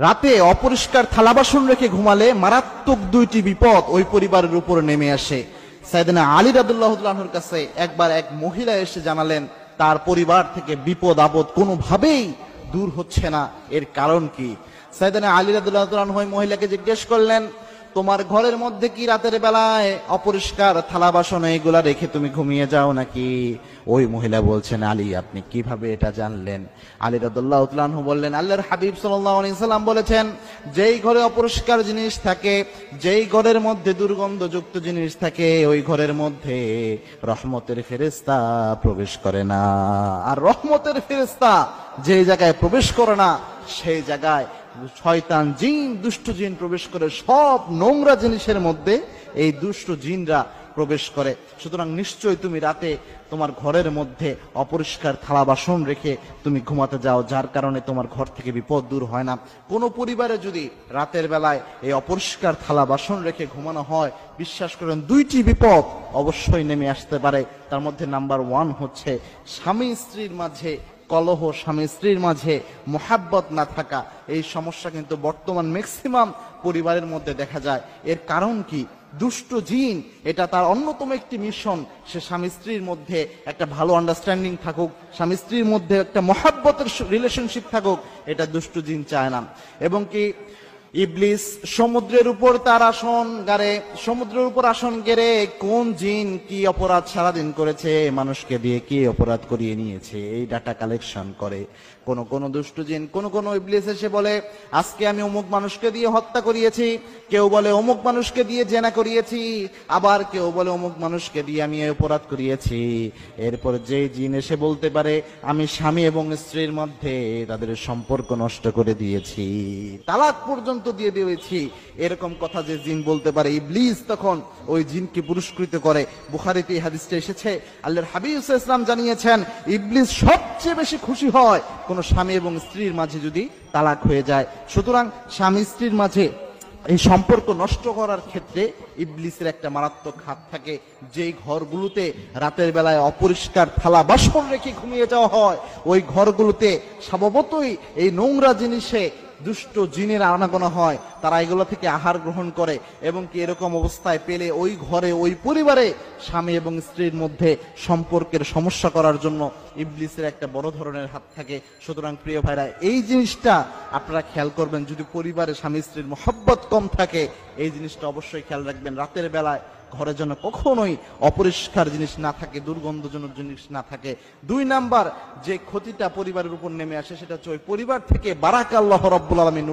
রাতে অপরিষ্কার থালা বাসন রেখে ঘুমালে মারাত্মক দুইটি বিপদ ওই পরিবারের উপর নেমে আসে। সাইয়েদনা আলী রাদিয়াল্লাহু তাআলা আনহুর কাছে একবার এক মহিলা এসে জানালেন তার পরিবার থেকে বিপদ আপদ কোনোভাবেই দূর হচ্ছে না, এর কারণ কি? সাইয়েদনা আলী রাদিয়াল্লাহু তাআলা আনহু ওই মহিলাকে জিজ্ঞেস করলেন, তোমার ঘরের মধ্যে কি রাতের বেলায় অপরিষ্কার থালা বাসন এগুলা রেখে তুমি ঘুমিয়ে যাও নাকি? ওই মহিলা বলছেন, আলী আপনি কিভাবে এটা জানলেন? আলী রাদিয়াল্লাহু তাআলা আনহু বললেন, আল্লাহর হাবিব সাল্লাল্লাহু আলাইহি সাল্লাম বলেছেন, যেই ঘরে অপরিষ্কার জিনিস থাকে, যেই ঘরের মধ্যে দুর্গন্ধযুক্ত জিনিস থাকে, ওই ঘরের মধ্যে রহমতের ফেরেশতা প্রবেশ করে না। আর রহমতের ফেরেশতা যে জায়গায় প্রবেশ করে না, সেই জায়গায় শয়তান জিন, দুষ্ট জিন প্রবেশ করে। সব নোংরা জিনিসের মধ্যে এই দুষ্ট জিনরা প্রবেশ করে। সুতরাং নিশ্চয়ই তুমি রাতে তোমার ঘরের মধ্যে অপরিষ্কার থালা বাসন রেখে তুমি ঘুমাতে যাও, যার কারণে তোমার ঘর থেকে বিপদ দূর হয় না। কোনো পরিবারে যদি রাতের বেলায় এই অপরিষ্কার থালা বাসন রেখে ঘুমানো হয়, বিশ্বাস করেন দুইটি বিপদ অবশ্যই নেমে আসতে পারে। তার মধ্যে নাম্বার 1 হচ্ছে স্বামী স্ত্রীর মাঝে কলহ, স্বামী স্ত্রীর মাঝে মোহাব্বত না থাকা। এই সমস্যা কিন্তু বর্তমান ম্যাক্সিমাম পরিবারের মধ্যে দেখা যায়। এর কারণ কি? দুষ্ট জিন, এটা তার অন্যতম একটি মিশন, সে স্বামী স্ত্রীর মধ্যে একটা ভালো আন্ডারস্ট্যান্ডিং থাকুক, স্বামী স্ত্রীর মধ্যে একটা মোহাব্বতের রিলেশনশিপ থাকুক, এটা দুষ্ট জিন চায় না। এবং কি ইবলিস সমুদ্রের উপর তার আসন গাড়ে, সমুদ্রের উপর আসন গেড়ে কোন জিন কি অপরাধ সারাদিন করেছে, মানুষকে দিয়ে কি অপরাধ করিয়ে নিয়েছে, এই ডাটা কালেকশন করে। কোন দুষ্ট জিন, কোন ইবলিস এসে বলে আজকে আমি অমুক মানুষকে দিয়ে হত্যা করিয়েছি, কেউ বলে অমুক মানুষকে দিয়ে জেনা করিয়েছি, আবার কেউ বলে অমুক মানুষকে দিয়ে আমি এই অপরাধ করিয়েছি। এরপর যে জিন এসে বলতে পারে আমি স্বামী এবং স্ত্রীর মধ্যে তাদের সম্পর্ক নষ্ট করে দিয়েছি, তালাক পর্যন্ত দিয়ে দিয়েছি, এরকম কথা যে জিন বলতে পারে, ইবলিস তখন ওই জিনকে পুরস্কৃত করে। বুখারীতে এই হাদিসটা এসেছে। আল্লাহর হাবিব সাল্লাল্লাহু আলাইহি ওয়াসাল্লাম জানিয়েছেন, ইবলিস সবচেয়ে বেশি খুশি হয় কোন স্বামী এবং স্ত্রীর মাঝে যদি তালাক হয়ে যায়। সুতরাং স্বামী স্ত্রীর মাঝে এই সম্পর্ক নষ্ট করার ক্ষেত্রে ইবলিসের একটা মারাত্মক হাত থাকে। যেই ঘরগুলোতে রাতের বেলায় অপরিষ্কার থালা বাসন রেখে ঘুমিয়ে যাওয়া হয়, ওই ঘরগুলোতে স্বভাবতই এই নোংরা জিনিসে দুষ্ট জিনের আনাগোনা হয়, তারা এগুলো থেকে আহার গ্রহণ করে। এবং কি এরকম অবস্থায় পেলে ওই ঘরে, ওই পরিবারে স্বামী এবং স্ত্রীর মধ্যে সম্পর্কের সমস্যা করার জন্য ইবলিসের একটা বড় ধরনের হাত থাকে। সুতরাং প্রিয় ভাইরা, এই জিনিসটা আপনারা খেয়াল করবেন। যদি পরিবারে স্বামী স্ত্রীর মহব্বত কম থাকে, এই জিনিসটা অবশ্যই খেয়াল রাখবেন। রাতের বেলায় ঘরে যেন কখনোই অপরিষ্কার জিনিস না থাকে, দুর্গন্ধজনক জিনিস না থাকে। 2 নাম্বার যে ক্ষতিটা পরিবারের উপর নেমে আসে, সেটা হচ্ছে ওই পরিবার থেকে বারাকা আল্লাহ রাব্বুল আলামিন